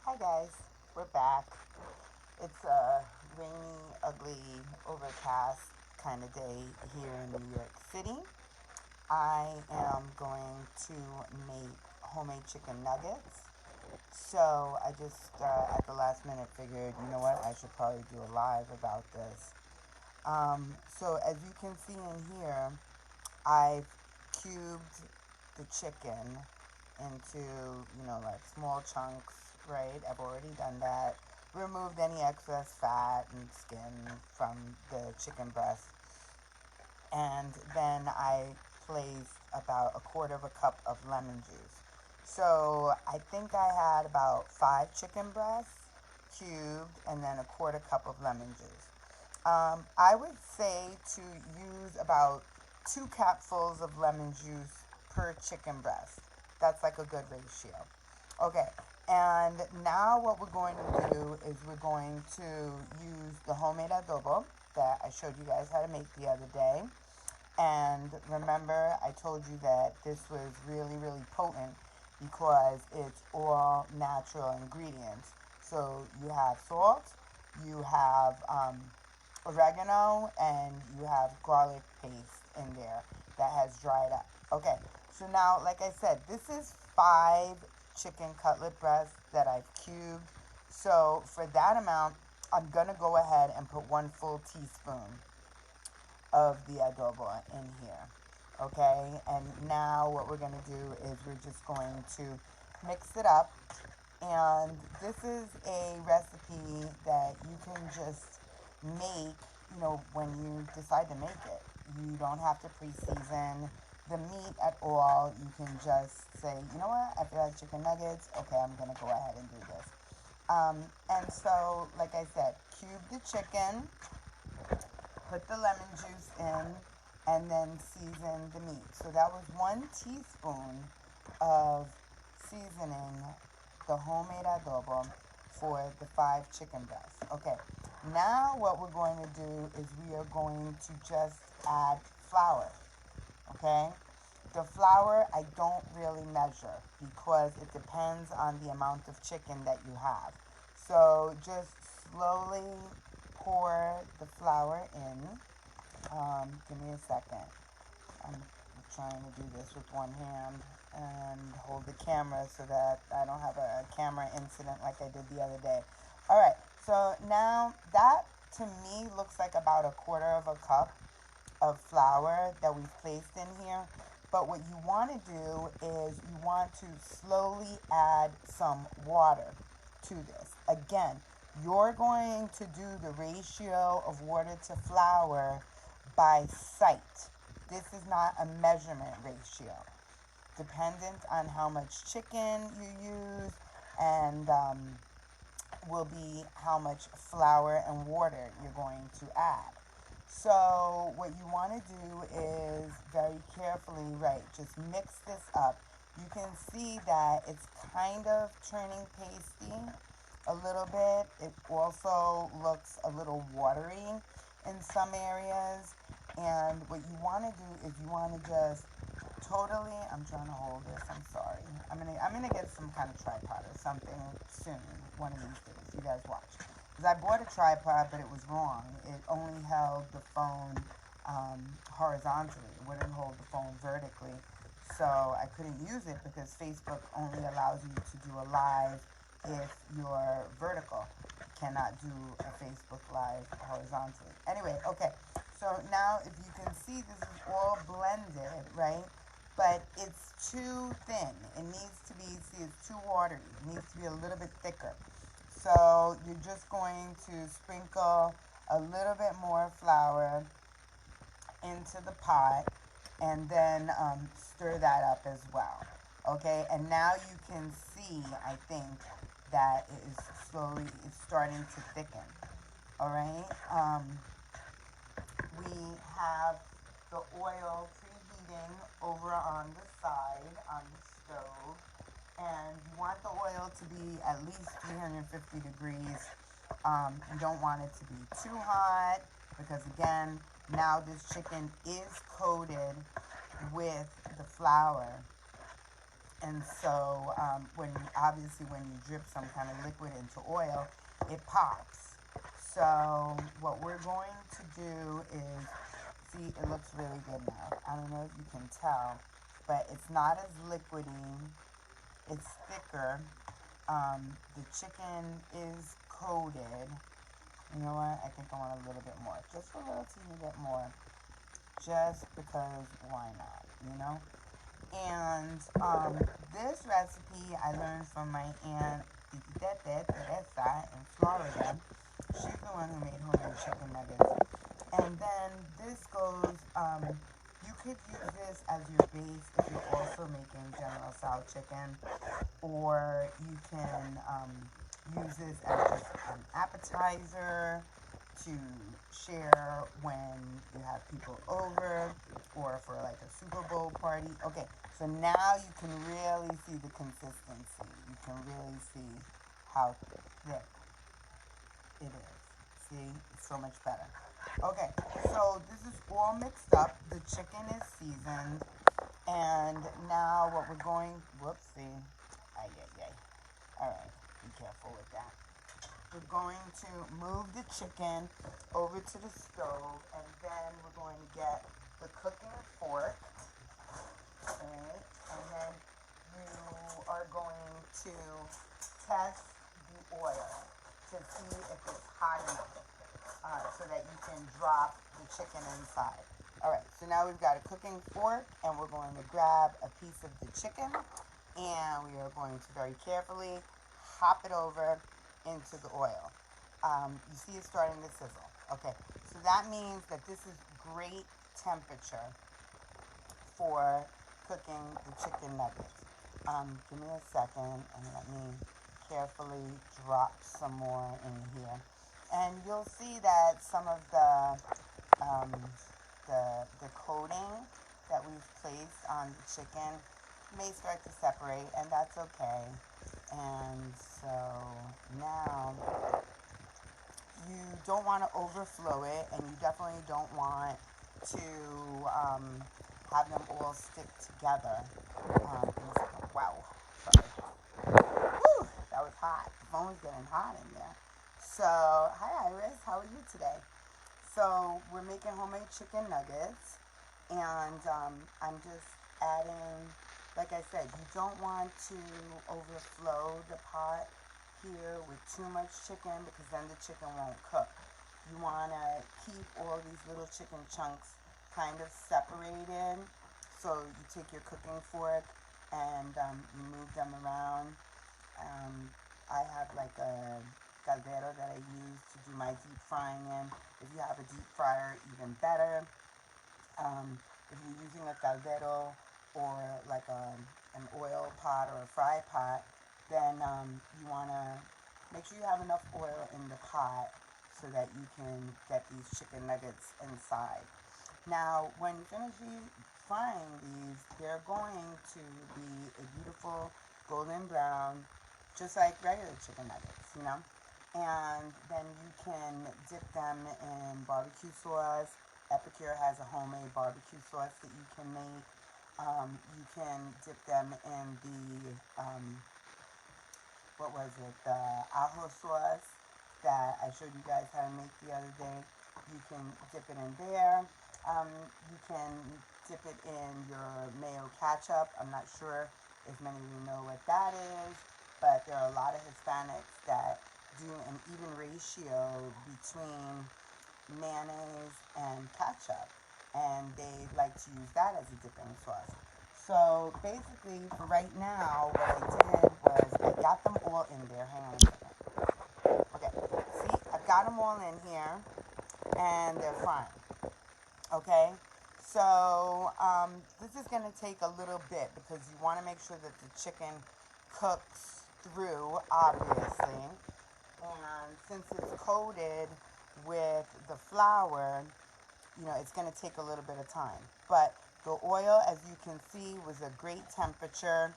Hi guys, we're back. It's a rainy, ugly, overcast kind of day here in New York City. I am going to make homemade chicken nuggets. So I just, at the last minute, figured, you know what, I should probably do a live about this. So as you can see in here, I've cubed the chicken into, like small chunks, right? I've already done that. Removed any excess fat and skin from the chicken breast. And then I placed about a quarter of a cup of lemon juice. So I think I had about 5 chicken breasts cubed and then a quarter cup of lemon juice. I would say to use about 2 capfuls of lemon juice per chicken breast. That's like a good ratio. Okay, and now what we're going to do is we're going to use the homemade adobo that I showed you guys how to make the other day. And remember, I told you that this was really, really potent because it's all natural ingredients. So you have salt, you have oregano, and you have garlic paste in there that has dried up. Okay, so now, like I said, this is 5 chicken cutlet breasts that I've cubed. So for that amount, I'm gonna go ahead and put 1 full teaspoon of the adobo in here. Okay, and now what we're going to do is we're just going to mix it up. And this is a recipe that you can just make, when you decide to make it. You don't have to pre-season the meat at all. You can just say, you know what, I feel like chicken nuggets. Okay, I'm going to go ahead and do this. And so, like I said, cube the chicken, put the lemon juice in, and then season the meat. So that was 1 teaspoon of seasoning the homemade adobo for the 5 chicken breasts. Okay, now what we're going to do is we are going to just add flour. Okay, the flour I don't really measure because it depends on the amount of chicken that you have. So just slowly pour the flour in. Give me a second. I'm trying to do this with one hand and hold the camera so that I don't have a camera incident like I did the other day. All right, so now that to me looks like about a quarter of a cup of flour that we've placed in here. But what you want to do is you want to slowly add some water to this. Again, you're going to do the ratio of water to flour by sight. This is not a measurement ratio. Dependent on how much chicken you use and will be how much flour and water you're going to add. So what you want to do is very carefully, right, just mix this up. You can see that it's kind of turning pasty a little bit. It also looks a little watery in some areas. And what you want to do is you want to just totally, I'm trying to hold this, I'm sorry. I'm gonna get some kind of tripod or something soon, one of these days. You guys watch. Because I bought a tripod, but it was wrong. It only held the phone horizontally. It wouldn't hold the phone vertically. So I couldn't use it because Facebook only allows you to do a live if you're vertical. You cannot do a Facebook live horizontally. Anyway, okay. So now if you can see, this is all blended, right? But it's too thin. It needs to be, see, it's too watery. It needs to be a little bit thicker. So you're just going to sprinkle a little bit more flour into the pot and then stir that up as well. Okay, and now you can see, I think, that it is slowly, it's starting to thicken. All right, we have the oil preheating over on the side on the stove, and you want the oil to be at least 350 degrees. You don't want it to be too hot because, again, now this chicken is coated with the flour And so when you drip some kind of liquid into oil, it pops. So what we're going to do is, see, it looks really good now. I don't know if you can tell, but it's not as liquidy. It's thicker. The chicken is coated. You know what? I think I want a little bit more. Just a little teeny bit more. Just because why not? You know? And this recipe I learned from my aunt Teresa in Florida. She's the one who made homemade chicken nuggets. And then this goes, you could use this as your base if you're also making General Tso chicken, or you can use this as just an appetizer to share when you have people over or for like a Super Bowl party. Okay, so now you can really see the consistency. You can really see how thick it is. See, it's so much better. Okay, so this is all mixed up. The chicken is seasoned. And now what we're going, whoopsie. Ay, ay, ay. All right, be careful with that. We're going to move the chicken over to the stove, and then we're going to get the cooking fork. Okay, and then you are going to test the oil to see if it's hot enough, so that you can drop the chicken inside. All right, so now we've got a cooking fork, and we're going to grab a piece of the chicken, and we are going to very carefully hop it over into the oil. You see it starting to sizzle. Okay, so that means that this is great temperature for cooking the chicken nuggets. Give me a second and let me carefully drop some more in here. And you'll see that some of um, the coating that we've placed on the chicken may start to separate, and that's okay. And so now you don't want to overflow it, and you definitely don't want to have them all stick together. Wow, sorry. Whew, that was hot. The phone was getting hot in there. So, hi Iris, how are you today? So, we're making homemade chicken nuggets, and I'm just adding, like I said, you don't want to overflow the pot here with too much chicken, because then the chicken won't cook. You want to keep all these little chicken chunks kind of separated. So you take your cooking fork and you move them around. Um, I have like a caldero that I use to do my deep frying in. If you have a deep fryer, even better. If you're using a caldero or like an oil pot or a fry pot, then you want to make sure you have enough oil in the pot so that you can get these chicken nuggets inside. Now, when you finish frying these, they're going to be a beautiful golden brown, just like regular chicken nuggets, you know? And then you can dip them in barbecue sauce. Epicure has a homemade barbecue sauce that you can make. You can dip them in the ajo sauce that I showed you guys how to make the other day. You can dip it in there. You can dip it in your mayo ketchup. I'm not sure if many of you know what that is, but there are a lot of Hispanics that do an even ratio between mayonnaise and ketchup, and they like to use that as a dipping sauce. So basically, for right now, what I did was I got them all in there. Hang on a second. Okay, see, I've got them all in here, and they're frying. Okay, so this is going to take a little bit because you want to make sure that the chicken cooks through, obviously. And since it's coated with the flour, it's going to take a little bit of time. But the oil, as you can see, was a great temperature.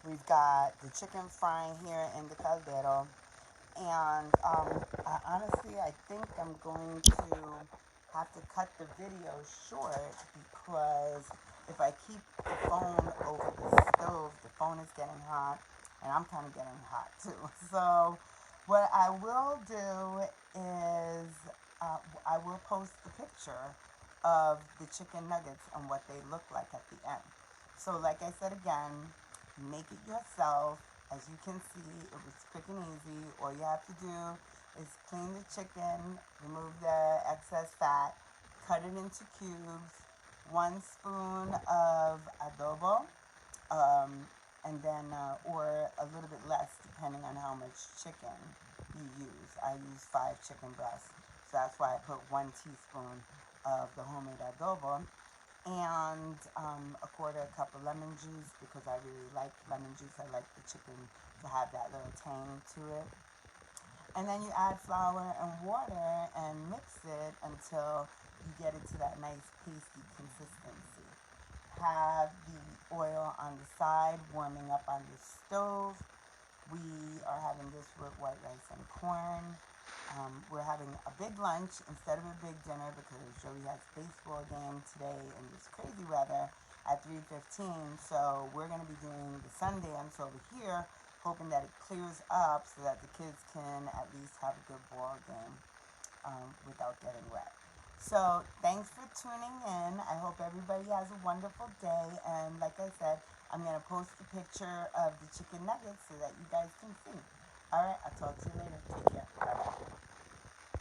We've got the chicken frying here in the caldero. And honestly, I think I'm going to have to cut the video short because if I keep the phone over the stove, the phone is getting hot, and I'm kind of getting hot too. So what I will do is I will post the picture of the chicken nuggets and what they look like at the end. So like I said again, make it yourself. As you can see, it was quick and easy. All you have to do is clean the chicken, remove the excess fat, cut it into cubes, 1 spoon of adobo, um, and then or a little bit less depending on how much chicken you use. I use 5 chicken breasts, so that's why I put 1 teaspoon of the homemade adobo, and a quarter cup of lemon juice because I really like lemon juice. I like the chicken to have that little tang to it. And then you add flour and water and mix it until you get it to that nice pasty consistency. Have the oil on the side warming up on the stove. We are having this with white rice and corn. We're having a big lunch instead of a big dinner because Joey has a baseball game today in this crazy weather at 3:15. So we're going to be doing the Sundance over here, hoping that it clears up so that the kids can at least have a good ball game without getting wet. So thanks for tuning in. I hope everybody has a wonderful day. And like I said, I'm going to post a picture of the chicken nuggets so that you guys can see. All right, I'll talk to you later. Take care. Bye-bye.